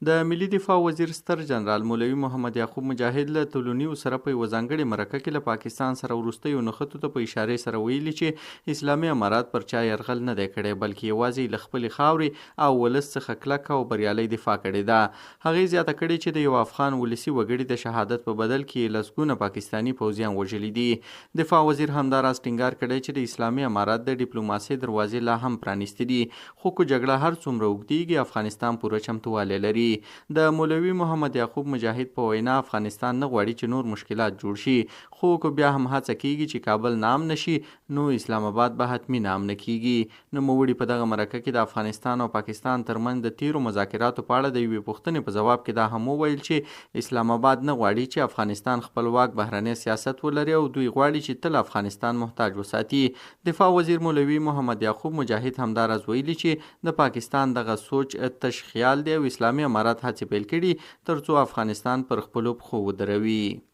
د ملي دفاع وزیر ستر جنرال مولوي محمد یعقوب مجاهد له طلونیو سره په یوه ځانګړې مرکه کې له پاکستان سره وروستیو نښتو ته په اشارې سره ویلي چې اسلامي امارات پر چا یرغل نه دی کړی بلکې یوازې له خپلې خاورې او ولس څخه کلکه او بریالۍ دفاع کړې ده. هغې زیاته کړې چې د یو افغان ولسي وګړي د شهادت په بدل کې لسګونه پاکستاني پوځیان وژلي دي. دفاع وزیر همداراز ټینګار کړی چې د اسلامي امارات د ډیپلوماسۍ دروازې لا هم پرانیستې دي، خو که جګړه هر څومره اوږدیږي افغانستان پوره چمتووالی لري. د مولوي محمد یعقوب مجاهد په وینا افغانستان نه غواړي چې نور مشکلات جوړ شي، خو که بیا هم هڅه کیږي چې کابل نام نشي نو اسلام آباد به حتمی نام نه کیږي. نوموړي په دغه مرکه کې د افغانستان او پاکستان ترمنځ د تیرو مذاکراتو په اړه د یوې پوښتنې په جواب کې دا هم وویل چې اسلام آباد نه غواړي چې افغانستان خپلواک بهرنی سیاست ولري او دوی غواړي چې تل افغانستان محتاج وساتي. دفاع وزیر مولوي محمد یعقوب مجاهد همداراز ویلي چې د پاکستان دغه سوچ تش خیال دی او اسلامي امارات هڅې پیل کړي ترڅو افغانستان پر خپلو پښو ودروي.